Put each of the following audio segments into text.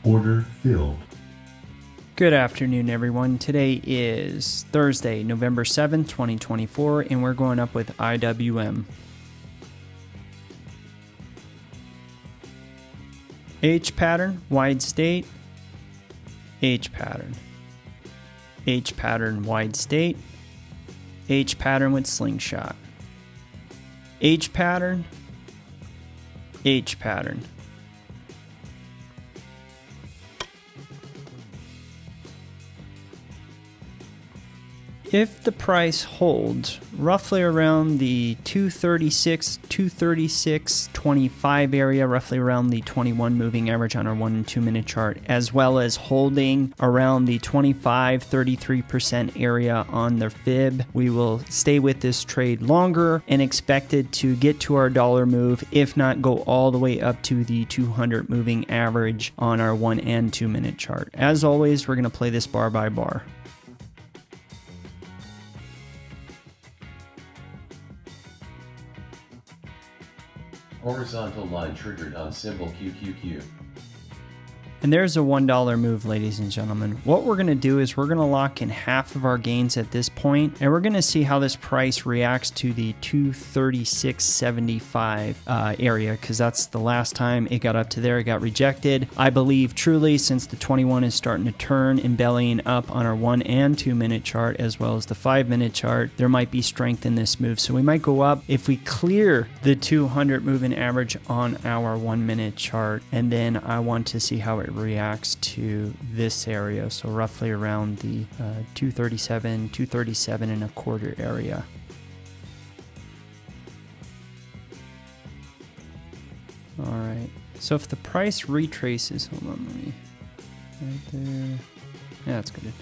Order filled. Good afternoon, everyone. Today is Thursday, November 7th, 2024, and we're going up with IWM. H pattern, wide state. H pattern. H pattern, wide state. H pattern with slingshot. H pattern. H pattern. If the price holds roughly around the 236.25 area, roughly around the 21 moving average on our 1 and 2 minute chart, as well as holding around the 25-33% area on the fib, we will stay with this trade longer and expect it to get to our dollar move, if not go all the way up to the 200 moving average on our 1 and 2 minute chart. As always, we're going to play this bar by bar. Horizontal line triggered on symbol QQQ. And there's a $1 move, ladies and gentlemen. What we're going to do is we're going to lock in half of our gains at this point, and we're going to see how this price reacts to the 236.75 area, because that's the last time it got up to there. It got rejected. I believe truly, since the 21 is starting to turn and bellying up on our 1 and 2 minute chart, as well as the 5 minute chart, there might be strength in this move. So we might go up if we clear the 200 moving average on our 1 minute chart, and then I want to see how it reacts to this area, so roughly around the 237 and a quarter area. All right, so if the price retraces, hold on, let me, right there, yeah, that's good.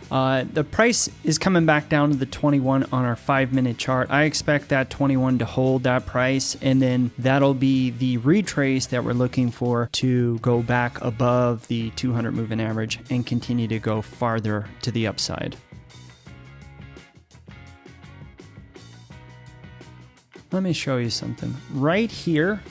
The price is coming back down to the 21 on our 5 minute chart. I expect that 21 to hold that price, and then that'll be the retrace that we're looking for to go back above the 200 moving average and continue to go farther to the upside. Let me show you something. Right here,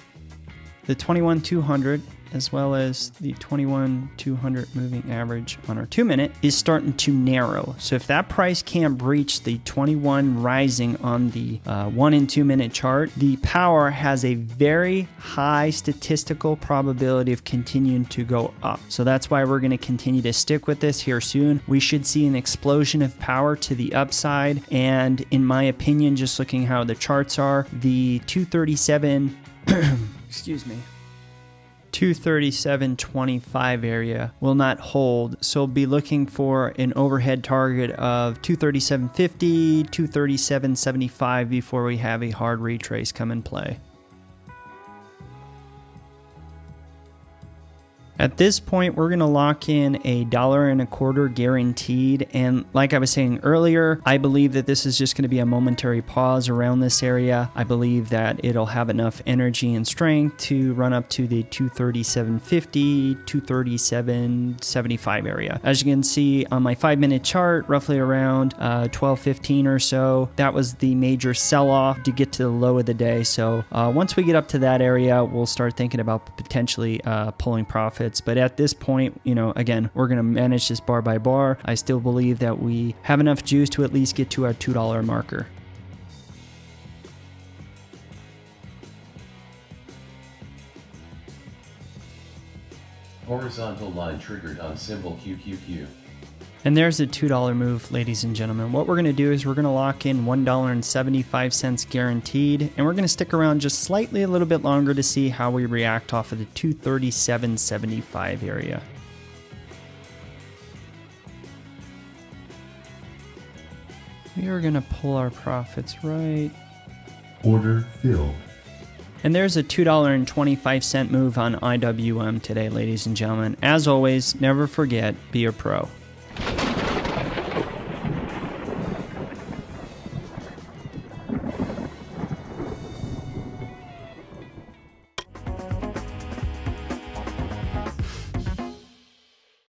the 21-200 as well as the 21-200 moving average on our 2 minute is starting to narrow. So if that price can't breach the 21 rising on the 1 and 2 minute chart, the power has a very high statistical probability of continuing to go up. So that's why we're going to continue to stick with this here soon. We should see an explosion of power to the upside. And in my opinion, just looking how the charts are, the 237, excuse me, 237.25 area will not hold, so be looking for an overhead target of 237.50, 237.75 before we have a hard retrace come in play. At this point, we're going to lock in $1.25 guaranteed. And like I was saying earlier, I believe that this is just going to be a momentary pause around this area. I believe that it'll have enough energy and strength to run up to the 237.50, 237.75 area. As you can see on my 5 minute chart, roughly around 12:15 or so, that was the major sell-off to get to the low of the day. So once we get up to that area, we'll start thinking about potentially pulling profits. But at this point, again, we're going to manage this bar by bar. I still believe that we have enough juice to at least get to our $2 marker. Horizontal line triggered on symbol QQQ. And there's a $2 move, ladies and gentlemen. What we're going to do is we're going to lock in $1.75 guaranteed, and we're going to stick around just slightly a little bit longer to see how we react off of the 237.75 area. We are going to pull our profits right. Order filled. And there's a $2.25 move on IWM today, ladies and gentlemen. As always, never forget, be a pro.